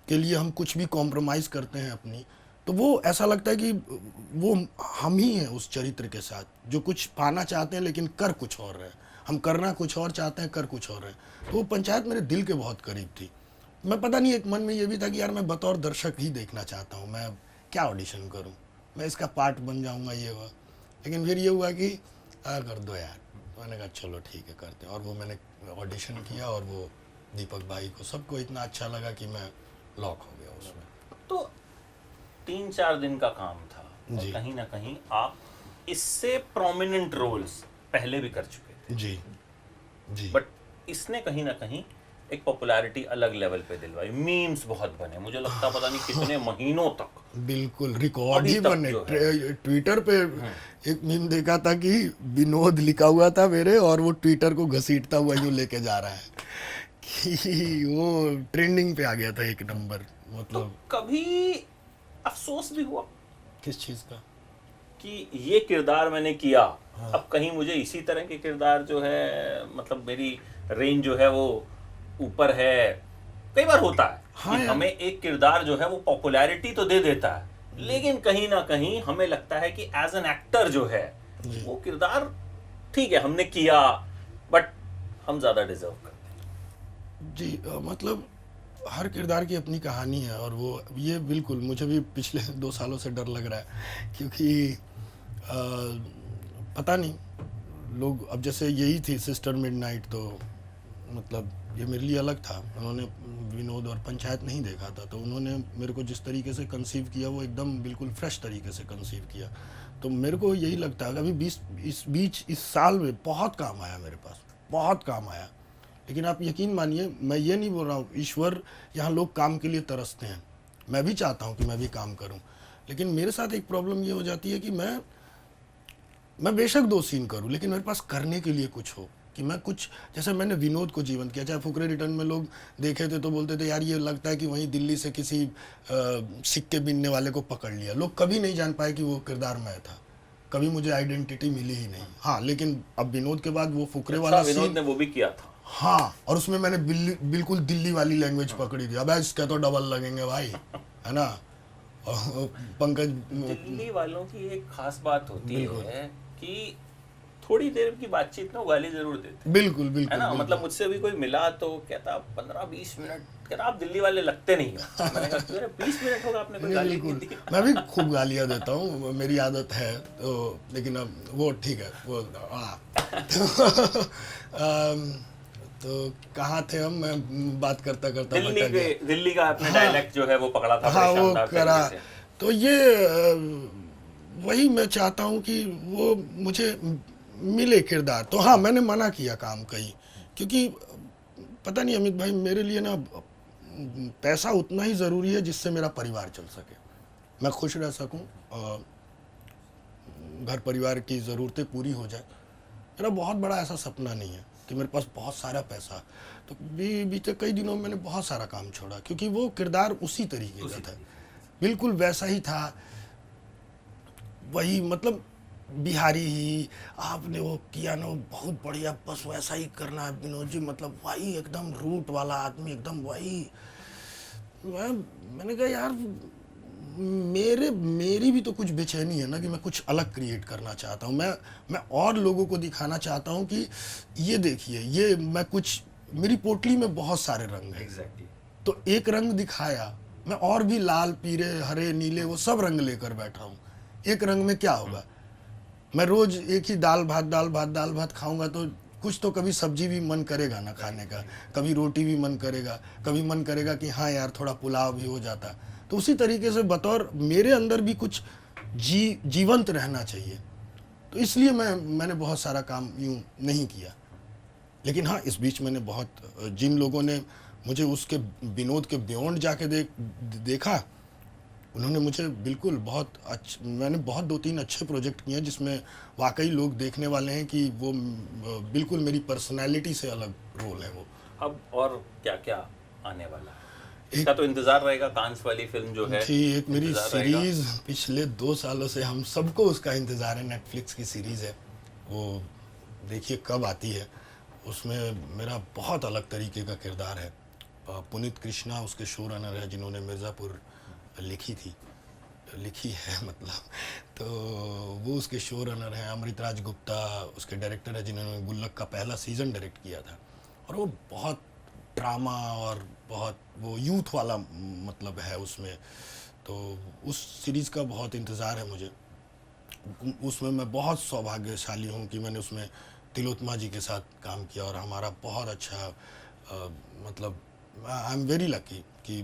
के लिए हम कुछ भी कॉम्प्रोमाइज़ करते हैं अपनी, तो वो ऐसा लगता है कि वो हम ही हैं उस चरित्र के साथ, जो कुछ पाना चाहते हैं लेकिन कर कुछ और रहे हैं। हम करना कुछ और चाहते हैं, कर कुछ और रहे हैं। तो वो पंचायत मेरे दिल के बहुत करीब थी। मैं पता नहीं, एक मन में ये भी था कि यार मैं बतौर दर्शक ही देखना चाहता हूँ, मैं क्या ऑडिशन करूँ, मैं इसका पार्ट बन जाऊँगा, ये हुआ। लेकिन फिर ये हुआ कि कर दो यार। मैंने कहा चलो ठीक है करते हैं, और वो मैंने ऑडिशन किया, और वो दीपक भाई को, सबको इतना अच्छा लगा कि मैं लॉक हो गया उसमें। तो 3-4 दिन का काम था, और कहीं ना कहीं आप इससे प्रोमिनेंट रोल्स पहले भी कर चुके थे। जी। बट इसने कहीं ना कहीं एक पॉपुलैरिटी अलग लेवल पे दिलवाई, मीम्स बहुत बने, मुझे लगता पता नहीं कितने महीनों तक बिल्कुल रिकॉर्ड अभी ही तक बने। जो है। ट्विटर पे एक मीम देखा था कि विनोद लिखा हुआ था मेरे, और वो ट्विटर को घसीटता हुआ यूं लेके जा रहा है कि वो ट्रेंडिंग पे आ गया था एक नंबर। तो मतलब कभी अफसोस भी हुआ किस चीज का? कि ये किरदार मैंने किया, अब कहीं मुझे इसी तरह के किरदार जो है, मतलब मेरी रेंज जो है वो ऊपर है। कई बार होता है हाँ कि यार। हमें एक किरदार जो है वो पॉपुलैरिटी तो दे देता है, लेकिन कहीं ना कहीं हमें लगता है कि एज एन एक्टर जो है वो किरदार ठीक है हमने किया, बट हम ज्यादा डिजर्व करते हैं। जी मतलब हर किरदार की अपनी कहानी है, और वो ये बिल्कुल मुझे भी पिछले 2 सालों से डर लग रहा है, क्योंकि पता नहीं लोग, अब जैसे यही थी सिस्टर मिडनाइट, तो मतलब ये मेरे लिए अलग था। उन्होंने विनोद और पंचायत नहीं देखा था, तो उन्होंने मेरे को जिस तरीके से कंसीव किया वो एकदम बिल्कुल फ्रेश तरीके से कंसीव किया। तो मेरे को यही लगता है अभी इस साल में बहुत काम आया, मेरे पास बहुत काम आया। लेकिन आप यकीन मानिए, मैं ये नहीं बोल रहा हूँ, ईश्वर यहाँ लोग काम के लिए तरसते हैं, मैं भी चाहता हूँ कि मैं भी काम करूँ, लेकिन मेरे साथ एक प्रॉब्लम ये हो जाती है कि मैं बेशक 2 सीन करूँ, लेकिन मेरे पास करने के लिए कुछ हो, कि मैं कुछ, जैसे मैंने विनोद को जीवंत किया। चाहे फुकरे रिटर्न में लोग देखे थे तो बोलते थे यार ये लगता है कि वहीं दिल्ली से किसी सिक्के बीनने वाले को पकड़ लिया। लोग कभी नहीं जान पाए कि वो किरदार मैं था, कभी मुझे आइडेंटिटी मिली ही नहीं। हाँ, लेकिन अब विनोद के बाद वो फुकरे वाला विनोद सीन, ने वो भी किया था। हाँ, और उसमें मैंने बिल्कुल दिल्ली वाली लैंग्वेज पकड़ी थी। अब इसके तो डबल लगेंगे भाई, है ना। और पंकज, दिल्ली वालों की एक खास बात होती है कि थोड़ी देर की बातचीत में वो गाली जरूर देते बिल्कुल है बिल्कुल ना। बिल्कुल। मतलब मुझसे भी कोई मिला तो कहता 15-20 मिनट, कहता आप दिल्ली वाले लगते नहीं हो। मैंने कहा अरे 20 मिनट होगा आपने कोई गाली नहीं दी। मैं भी खूब गालियां देता हूँ, मेरी आदत है तो, लेकिन अब वो ठीक है वो तो कहाँ थे हम? मैं बात करता करता भटक गया। दिल्ली का आपने डायलेक्ट जो है वो पकड़ा था हाँ, बड़े वो शानदार करा। तरीके से। तो ये वही मैं चाहता हूँ कि वो मुझे मिले किरदार। तो हाँ, मैंने मना किया काम कहीं, क्योंकि पता नहीं अमित भाई, मेरे लिए ना पैसा उतना ही ज़रूरी है जिससे मेरा परिवार चल सके, मैं खुश रह सकूं, घर परिवार की ज़रूरतें पूरी हो जाए। मेरा बहुत बड़ा ऐसा सपना नहीं है कि मेरे पास बहुत सारा पैसा। तो बीते कई दिनों में मैंने बहुत सारा काम छोड़ा, क्योंकि वो किरदार उसी तरीके का था, बिल्कुल वैसा ही था, वही मतलब बिहारी ही आपने वो किया ना, बहुत बढ़िया, बस वैसा ही करना है विनोद जी, मतलब वही एकदम रूट वाला आदमी, एकदम वही। मैंने कहा यार मेरी भी तो कुछ बेचैनी है ना, कि मैं कुछ अलग क्रिएट करना चाहता हूँ। मैं और लोगों को दिखाना चाहता हूँ कि ये देखिए, ये मैं कुछ, मेरी पोटली में बहुत सारे रंग हैं। Exactly. तो एक रंग दिखाया, मैं और भी लाल, पीले, हरे, नीले, वो सब रंग लेकर बैठा हूँ। एक रंग में क्या होगा? मैं रोज एक ही दाल भात खाऊंगा तो कुछ तो कभी सब्जी भी मन करेगा ना खाने का, कभी रोटी भी मन करेगा, कभी मन करेगा कि हाँ यार थोड़ा पुलाव भी हो जाता। तो उसी तरीके से बतौर मेरे अंदर भी कुछ जीवंत रहना चाहिए। तो इसलिए मैंने बहुत सारा काम यूँ नहीं किया। लेकिन हाँ, इस बीच मैंने बहुत, जिन लोगों ने मुझे उसके विनोद के बियॉन्ड जाके देखा, उन्होंने मुझे बिल्कुल बहुत मैंने बहुत 2-3 अच्छे प्रोजेक्ट किए हैं जिसमें वाकई लोग देखने वाले हैं कि वो बिल्कुल मेरी पर्सनैलिटी से अलग रोल है वो। अब और क्या क्या आने वाला है? इसका तो इंतजार रहेगा, कांस वाली फिल्म जो है जी, एक मेरी इंतजार सीरीज पिछले 2 सालों से हम सबको उसका इंतजार है, नेटफ्लिक्स की सीरीज है, वो देखिए कब आती है। उसमें मेरा बहुत अलग तरीके का किरदार है। पुनीत कृष्णा उसके शो रनर है, जिन्होंने मिर्ज़ापुर लिखी है मतलब, तो वो उसके शो रनर हैं। अमृतराज गुप्ता उसके डायरेक्टर है, जिन्होंने गुल्लक का पहला सीज़न डायरेक्ट किया था, और वो बहुत ड्रामा और बहुत वो यूथ वाला मतलब है उसमें। तो उस सीरीज़ का बहुत इंतज़ार है मुझे। उसमें मैं बहुत सौभाग्यशाली हूँ कि मैंने उसमें तिलोत्मा जी के साथ काम किया, और हमारा बहुत अच्छा मतलब आई एम वेरी लकी कि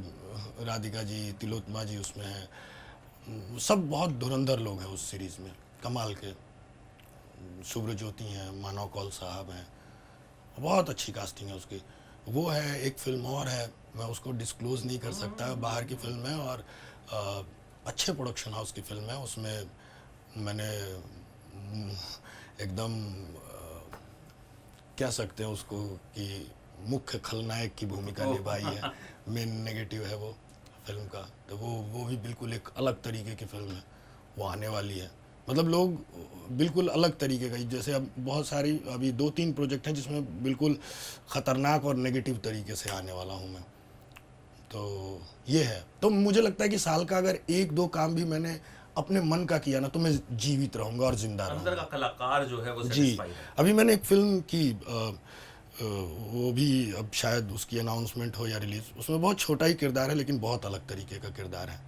राधिका जी, तिलोत्मा जी उसमें हैं, सब बहुत धुरंधर लोग हैं उस सीरीज़ में, कमाल के। सुब्रज्योति हैं, मानव कौल साहब हैं, बहुत अच्छी कास्टिंग है उसकी। वो है, एक फिल्म और है, मैं उसको डिस्क्लोज़ नहीं कर सकता, बाहर की फिल्म है, और अच्छे प्रोडक्शन हाउस की फिल्म है। उसमें मैंने एकदम कह सकते हैं उसको कि मुख्य खलनायक की भूमिका निभाई है। मेन नेगेटिव है वो फिल्म का, तो वो भी बिल्कुल एक अलग तरीके की फिल्म है, वो आने वाली है। मतलब लोग बिल्कुल अलग तरीके का, जैसे अब बहुत सारी अभी 2-3 प्रोजेक्ट हैं जिसमें बिल्कुल ख़तरनाक और नेगेटिव तरीके से आने वाला हूँ मैं। तो ये है, तो मुझे लगता है कि साल का अगर 1-2 काम भी मैंने अपने मन का किया ना तो मैं जीवित रहूँगा और जिंदा अंदर रहूँगा। का कलाकार जो है वो जी, सेटिस्फाइड है। अभी मैंने एक फिल्म की वो भी अब शायद उसकी अनाउंसमेंट हो या रिलीज, उसमें बहुत छोटा ही किरदार है लेकिन बहुत अलग तरीके का किरदार है।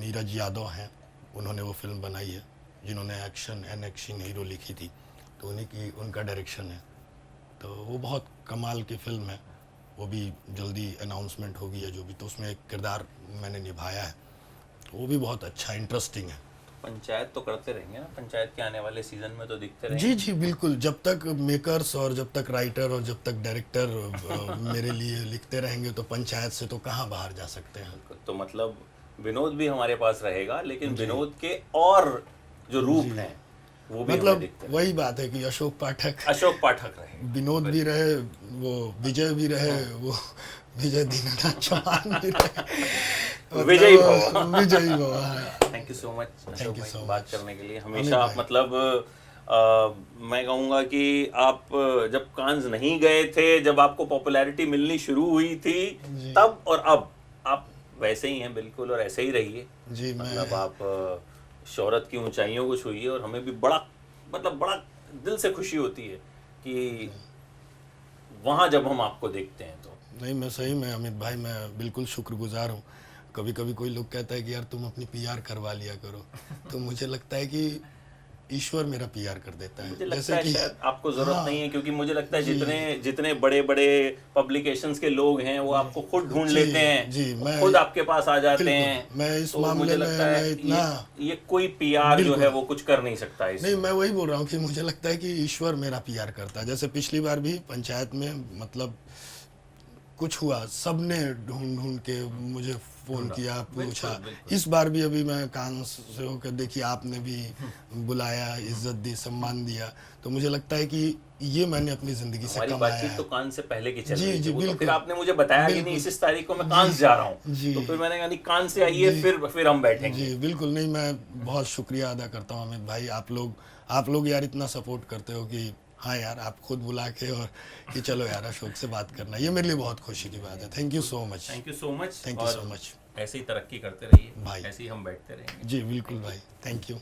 नीरज यादव हैं, उन्होंने वो फिल्म बनाई है, जिन्होंने एक्शन हीरो लिखी थी, तो उनका डायरेक्शन है। तो वो बहुत कमाल की फिल्म है, वो भी जल्दी अनाउंसमेंट होगी या जो भी, तो उसमें एक किरदार मैंने निभाया है, वो भी बहुत अच्छा इंटरेस्टिंग है। पंचायत तो करते रहेंगे ना, पंचायत के आने वाले सीजन में तो दिखते रहेंगे। जी जी बिल्कुल, जब तक मेकर्स और जब तक राइटर और जब तक डायरेक्टर मेरे लिए लिखते रहेंगे तो पंचायत से तो कहाँ बाहर जा सकते हैं। तो मतलब विनोद भी हमारे पास रहेगा, लेकिन विनोद के और जो रूप हैं वो भी हमें मतलब दिखते हैं। वही बात है कि अशोक पाठक रहे, विनोद भी रहे, वो विजय भी रहे, वो विजय दीनानाथ चौहान भी रहे, विजयी भव। विजयी भव, हाँ। Thank you so much Thank you so बात much. करने के लिए। अमित हमेशा आप भाई। मतलब मैं कहूँगा कि आप जब कांस नहीं गए थे, जब आपको पॉपुलैरिटी मिलनी शुरू हुई थी, तब और अब आप वैसे ही हैं बिल्कुल, और ऐसे ही रहिए। जी, मतलब आप शोहरत की ऊंचाइयों को छुइए, और हमें भी बड़ा दिल से खुशी होती है कि वहाँ जब हम आपको देखते हैं तो। नहीं, मैं सही में अमित भाई, मैं बिल्कुल शुक्रगुजार हूँ। कभी कभी कोई लोग कहता है कि यार तुम अपनी पीआर करवा लिया करो, तो मुझे लगता है कि ईश्वर मेरा पीआर कर देता है। मुझे लगता है शायद आपको जरूरत नहीं है, क्योंकि मुझे लगता है जितने बड़े बड़े पब्लिकेशंस के लोग हैं वो आपको खुद ढूंढ लेते हैं, जी, मैं खुद आपके पास आ जाते हैं। मैं इस तो मामले मुझे में लगता है मैं इतना ये कोई पीआर जो है वो कुछ कर नहीं सकता है नहीं, मैं वही बोल रहा हूँ कि मुझे लगता है कि ईश्वर मेरा पीआर करता है। जैसे पिछली बार भी पंचायत में मतलब कुछ हुआ, सबने ढूंढ ढूंढ के मुझे फोन किया, पूछा। इस बार भी अभी मैं कान से होकर देखिए, आपने भी बुलाया, इज्जत दी, सम्मान दिया, तो मुझे लगता है कि ये मैंने अपनी जिंदगी से हमारी कमाया बातचीत है। तो कान से पहले की चल जी, रही थी, जी, वो तो बिल्कुल। फिर आपने मुझे बताया कि नहीं इस तारीख को मैं कांस जा रहा हूँ, जी। तो फिर मैंने कहा नहीं, कान से आइए, फिर हम बैठेंगे। जी बिल्कुल, नहीं, मैं बहुत शुक्रिया अदा करता हूँ अमित भाई, आप लोग यार इतना सपोर्ट करते हो कि हाँ यार, आप खुद बुला के और कि चलो यार अशोक से बात करना, ये मेरे लिए बहुत खुशी की बात है। Thank you so much. Thank you so much. Thank you so much ऐसे ही तरक्की करते रहिए भाई, ऐसे ही हम बैठते रहेंगे। जी बिल्कुल भाई, थैंक यू।